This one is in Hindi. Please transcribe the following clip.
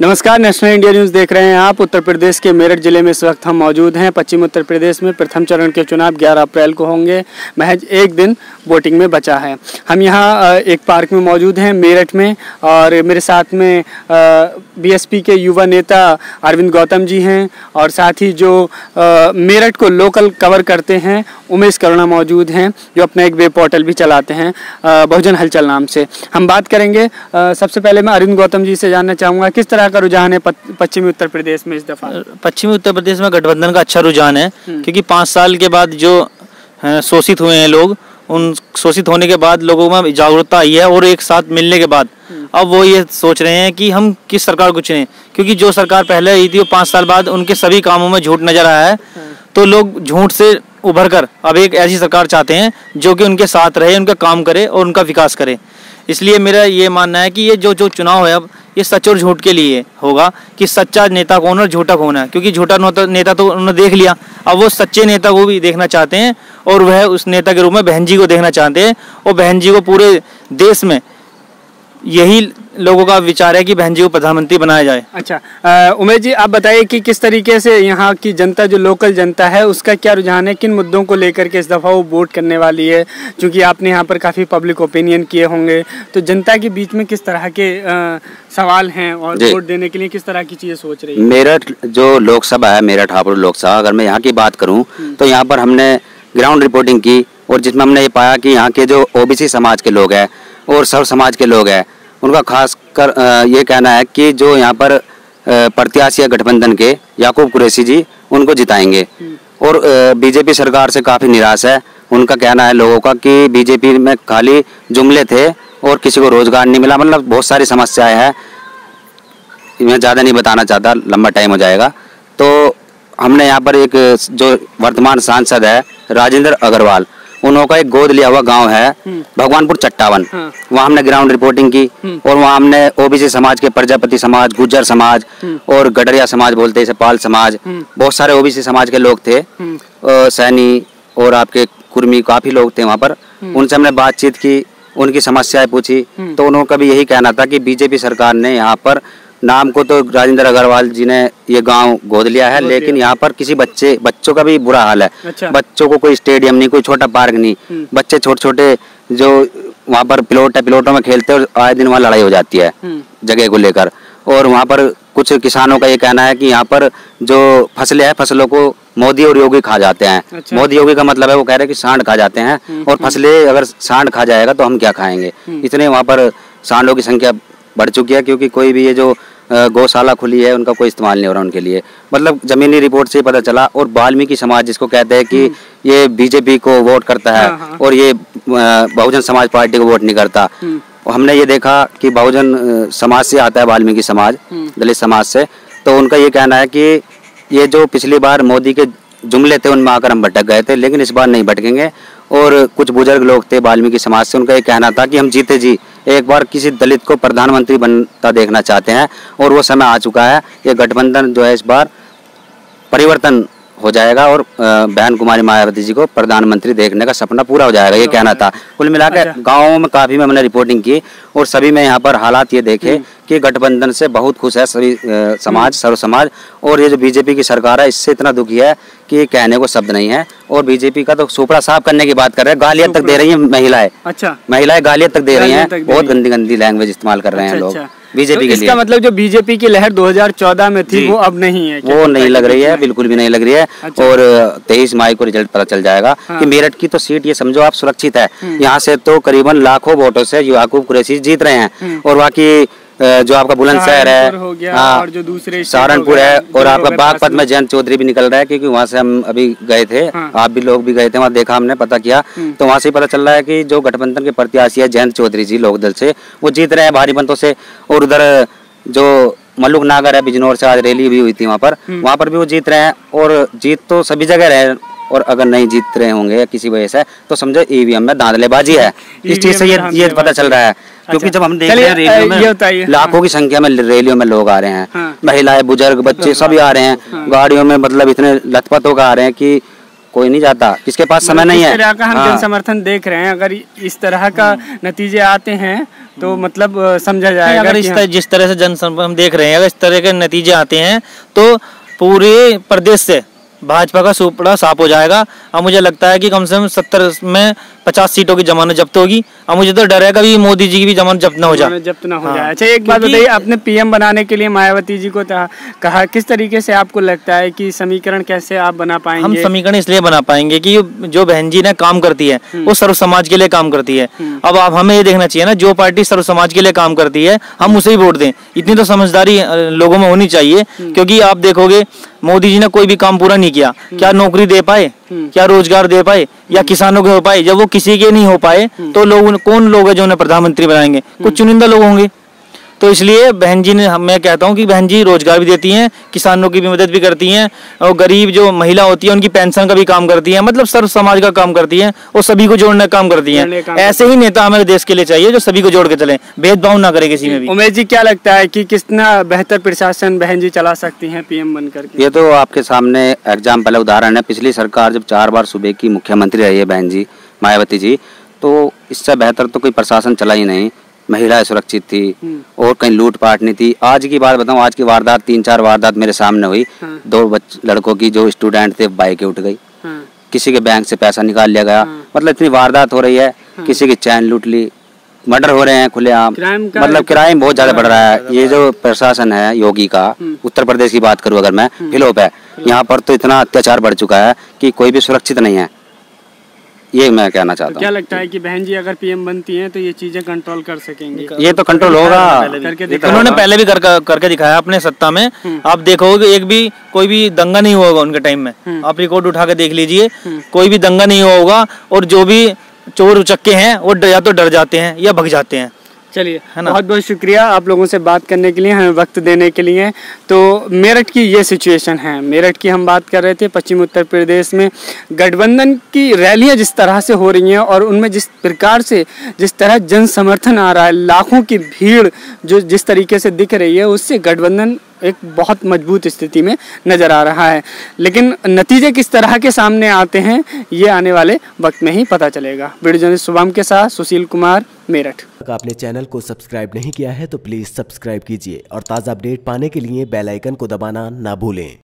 नमस्कार, नेशनल इंडिया न्यूज़ देख रहे हैं आप। उत्तर प्रदेश के मेरठ जिले में इस वक्त हम मौजूद हैं। पश्चिमी उत्तर प्रदेश में प्रथम चरण के चुनाव 11 अप्रैल को होंगे। महज एक दिन वोटिंग में बचा है। हम यहाँ एक पार्क में मौजूद हैं मेरठ में, और मेरे साथ में बीएसपी के युवा नेता अरविंद गौतम जी हैं, और साथ ही जो मेरठ को लोकल कवर करते हैं उमेश करुणा मौजूद हैं, जो अपना एक वेब पोर्टल भी चलाते हैं बहुजन हलचल नाम से। हम बात करेंगे। सबसे पहले मैं अरविंद गौतम जी से जानना चाहूँगा, किस तरह का रुझान है पश्चिमी उत्तर प्रदेश में इस दफा? पश्चिमी उत्तर प्रदेश में गठबंधन का अच्छा रुझान है, क्योंकि 5 साल के बाद जो शोषित हुए हैं लोग, उन शोषित होने के बाद लोगों में जागरूकता आई है, और एक साथ मिलने के बाद अब वो ये सोच रहे हैं कि हम किस सरकार को चुनें, क्योंकि जो सरकार पहले आई थी वो 5 साल बाद उनके सभी कामों में झूठ नजर आया है। तो लोग झूठ से उभर कर अब एक ऐसी सरकार चाहते हैं जो कि उनके साथ रहे, उनका काम करे और उनका विकास करे। इसलिए मेरा ये मानना है कि ये जो चुनाव है अब ये सच और झूठ के लिए होगा, कि सच्चा नेता कौन और झूठा कौन है। क्योंकि झूठा नेता तो उन्होंने देख लिया, अब वो सच्चे नेता को भी देखना चाहते हैं, और वह उस नेता के रूप में बहन जी को देखना चाहते हैं। और बहन जी को पूरे देश में यही लोगों का विचार है कि बहन जी को प्रधानमंत्री बनाया जाए। अच्छा, उमेश जी, आप बताइए कि किस तरीके से यहाँ की जनता, जो लोकल जनता है, उसका क्या रुझान है, किन मुद्दों को लेकर के इस दफ़ा वो वोट करने वाली है? क्योंकि आपने यहाँ पर काफ़ी पब्लिक ओपिनियन किए होंगे, तो जनता के बीच में किस तरह के सवाल हैं, और वोट देने के लिए किस तरह की चीज़ें सोच रही है? मेरठ जो लोकसभा है, मेरठ हापुड़ लोकसभा, अगर मैं यहाँ की बात करूँ तो यहाँ पर हमने ग्राउंड रिपोर्टिंग की, और जिसमें हमने ये पाया कि यहाँ के जो ओबीसी समाज के लोग हैं और सर्व समाज के लोग हैं, उनका खास कर ये कहना है कि जो यहाँ पर प्रत्याशी है गठबंधन के याकूब कुरैशी जी, उनको जिताएंगे। और बीजेपी सरकार से काफ़ी निराश है। उनका कहना है लोगों का कि बीजेपी में खाली जुमले थे और किसी को रोजगार नहीं मिला, मतलब बहुत सारी समस्याएं हैं। मैं ज़्यादा नहीं बताना चाहता, लंबा टाइम हो जाएगा। तो हमने यहाँ पर एक जो वर्तमान सांसद है राजेंद्र अग्रवाल, उनका एक गोद लिया हुआ गांव है भगवानपुर चट्टावन, वहाँ हमने ग्राउंड रिपोर्टिंग की, और वहाँ हमने ओबीसी समाज के प्रजापति समाज, गुज्जर समाज और गडरिया समाज बोलते हैं, पाल समाज, बहुत सारे ओबीसी समाज के लोग थे, सैनी और आपके कुर्मी, काफी लोग थे वहाँ पर। उनसे हमने बातचीत की, उनकी समस्याएं पूछी, तो उन्होंने भी यही कहना था कि बीजेपी सरकार ने यहाँ पर नाम को तो राजेंद्र अग्रवाल जी ने ये गांव गोद लिया है, लेकिन यहाँ पर किसी बच्चों का भी बुरा हाल है। अच्छा। बच्चों को कोई स्टेडियम नहीं, कोई छोटा पार्क नहीं, बच्चे छोटे छोटे जो वहाँ पर प्लॉट है, प्लॉटों में खेलते हैं, और आए दिन वहाँ लड़ाई हो जाती है जगह को लेकर। और वहाँ पर कुछ किसानों का ये कहना है कि यहाँ पर जो फसलें हैं, फसलों को मोदी और योगी खा जाते हैं। अच्छा। मोदी योगी का मतलब है वो कह रहे हैं कि सांड खा जाते हैं, और फसलें अगर सांड खा जाएगा तो हम क्या खाएंगे। इतने वहाँ पर सांडों की संख्या बढ़ चुकी है, क्योंकि कोई भी ये जो गौशाला खुली है उनका कोई इस्तेमाल नहीं हो रहा उनके लिए। मतलब जमीनी रिपोर्ट से पता चला। और वाल्मीकि समाज जिसको कहते हैं कि ये बीजेपी को वोट करता है और ये बहुजन समाज पार्टी को वोट नहीं करता। हमने ये देखा कि बहुजन समाज से आता है वाल्मीकि समाज, दलित समाज से, तो उनका ये कहना है कि ये जो पिछली बार मोदी के जुमले थे उनमें आकर हम भटक गए थे, लेकिन इस बार नहीं भटकेंगे। और कुछ बुजुर्ग लोग थे वाल्मीकि समाज से, उनका ये कहना था कि हम जीते जी एक बार किसी दलित को प्रधानमंत्री बनता देखना चाहते हैं, और वो समय आ चुका है। ये गठबंधन जो है इस बार परिवर्तन हो जाएगा, और बहन कुमारी मायावती जी को प्रधानमंत्री देखने का सपना पूरा हो जाएगा, ये कहना था। कुल मिलाकर गाँवों में काफ़ी में हमने रिपोर्टिंग की, और सभी में यहाँ पर हालात ये देखे कि गठबंधन से बहुत खुश है सभी समाज, सर्व समाज। और ये जो बीजेपी की सरकार है, इससे इतना दुखी है कि कहने को शब्द नहीं है। और बीजेपी का तो सुपड़ा साफ करने की बात कर रहे हैं, गालियाँ तक दे रही हैं महिलाएं। अच्छा, महिलाएं गालियाँ तक दे रही हैं, बहुत गंदी गंदी लैंग्वेज इस्तेमाल कर रहे हैं लोग बीजेपी के लिए। इसका मतलब जो बीजेपी की लहर 2014 में थी वो अब नहीं है? वो नहीं लग रही है, बिल्कुल भी नहीं लग रही है। अच्छा। और 23 मई को रिजल्ट पता चल जाएगा। कि मेरठ की तो सीट ये समझो आप सुरक्षित है। यहाँ से तो करीबन लाखों वोटों से याकूब कुरैशी जीत रहे हैं। और बाकी जो आपका बुलंदशहर है, हाँ, और जो दूसरे सहारनपुर है, और आपका बागपत में जयंत चौधरी भी निकल रहा है, क्योंकि वहाँ से हम अभी गए थे। आप भी लोग भी गए थे, वहाँ देखा हमने, पता किया, तो वहाँ से पता चल रहा है कि जो गठबंधन के प्रत्याशी है जयंत चौधरी जी लोकदल से, वो जीत रहे हैं भारी मतों से। और उधर जो मल्लुक नागर है बिजनौर से, आज रैली भी हुई थी वहाँ पर भी वो जीत रहे हैं। और जीत तो सभी जगह रहे, और अगर नहीं जीत रहे होंगे किसी वजह से तो समझो ईवीएम में धांधलेबाजी है। इस चीज से ये पता चल रहा है। क्योंकि जब हम देख रहे हैं रैलियों में लाखों की संख्या में रैलियों में लोग आ रहे हैं, महिलाएं, बुजुर्ग, बच्चे सभी आ रहे हैं गाड़ियों में, मतलब इतने लथपथ होकर आ रहे हैं कि कोई नहीं जाता, किसके पास समय नहीं है। इस तरह का हम जन समर्थन देख रहे हैं, अगर इस तरह का नतीजे आते हैं तो मतलब समझा जाएगा। अगर जिस तरह से जन समर्थन हम देख रहे हैं, अगर इस तरह के नतीजे आते हैं तो पूरे प्रदेश से भाजपा का सुपड़ा साफ हो जाएगा। अब मुझे लगता है कि कम से कम 70 में 50 सीटों की जमानत जब्त होगी। अब मुझे तो डर है कभी मोदी जी की भी जमानत जब्त न हो जाए। अच्छा, एक बात बताइए, आपने पीएम बनाने के लिए मायावती जी को कहा, किस तरीके से आपको लगता है कि समीकरण कैसे आप बना पाएंगे? हम समीकरण इसलिए बना पाएंगे कि जो बहन जी ने काम करती है वो सर्व समाज के लिए काम करती है। अब आप हमें ये देखना चाहिए ना, जो पार्टी सर्व समाज के लिए काम करती है हम उसे ही वोट दें। इतनी तो समझदारी लोगों में होनी चाहिए, क्योंकि आप देखोगे मोदी जी ने कोई भी काम पूरा नहीं किया। क्या नौकरी दे पाए, क्या रोजगार दे पाए, या किसानों के हो पाए? जब वो किसी के नहीं हो पाए तो कौन लोग हैं जो उन्हें प्रधानमंत्री बनाएंगे? कुछ चुनिंदा लोग होंगे। तो इसलिए बहन जी ने, मैं कहता हूं कि बहन जी रोजगार भी देती हैं, किसानों की भी मदद भी करती हैं, और गरीब जो महिला होती है उनकी पेंशन का भी काम करती हैं, मतलब सर्व समाज का काम करती हैं और सभी को जोड़ने का काम करती हैं। ऐसे ही नेता हमारे देश के लिए चाहिए जो सभी को जोड़ के चले, भेदभाव ना करे किसी में भी। उमेश जी, क्या लगता है कि कितना बेहतर प्रशासन बहन जी चला सकती हैं पीएम बनकर के? ये तो आपके सामने एग्जाम्पल उदाहरण है। पिछली सरकार जब 4 बार सूबे की मुख्यमंत्री रही है बहन जी मायावती जी, तो इससे बेहतर तो कोई प्रशासन चला ही नहीं। महिलाएं सुरक्षित थी और कहीं लूटपाट नहीं थी। आज की बात बताऊं, आज की वारदात 3-4 वारदात मेरे सामने हुई। 2 लड़कों की जो स्टूडेंट थे बाइक उठ गई, किसी के बैंक से पैसा निकाल लिया गया। मतलब इतनी वारदात हो रही है, किसी की चैन लूट ली, मर्डर हो रहे हैं खुलेआम। मतलब क्राइम बहुत ज्यादा बढ़ रहा है। ये जो प्रशासन है योगी का, उत्तर प्रदेश की बात करूं अगर मैं, फिलहाल है यहाँ पर तो इतना अत्याचार बढ़ चुका है कि कोई भी सुरक्षित नहीं है। ये मैं कहना चाहता हूँ। क्या लगता है कि बहन जी अगर पीएम बनती हैं तो ये चीजें कंट्रोल कर सकेंगे? ये तो कंट्रोल होगा। उन्होंने पहले भी करके दिखाया अपने सत्ता में। आप देखोगे एक भी कोई भी दंगा नहीं हुआ होगा उनके टाइम में। आप रिकॉर्ड उठा के देख लीजिए, कोई भी दंगा नहीं हुआ होगा। और जो भी चोर उचक्के हैं वो या तो डर जाते हैं या भग जाते हैं। चलिए, बहुत बहुत शुक्रिया आप लोगों से बात करने के लिए, हमें वक्त देने के लिए। तो मेरठ की ये सिचुएशन है। मेरठ की हम बात कर रहे थे। पश्चिम उत्तर प्रदेश में गठबंधन की रैलियां जिस तरह से हो रही हैं और उनमें जिस प्रकार से जिस तरह जन समर्थन आ रहा है, लाखों की भीड़ जो जिस तरीके से दिख रही है, उससे गठबंधन एक बहुत मजबूत स्थिति में नजर आ रहा है। लेकिन नतीजे किस तरह के सामने आते हैं ये आने वाले वक्त में ही पता चलेगा। वीडियो जर्नलिस्ट शुभम के साथ सुशील कुमार, मेरठ। आपने चैनल को सब्सक्राइब नहीं किया है तो प्लीज़ सब्सक्राइब कीजिए और ताज़ा अपडेट पाने के लिए बेल आइकन को दबाना ना भूलें।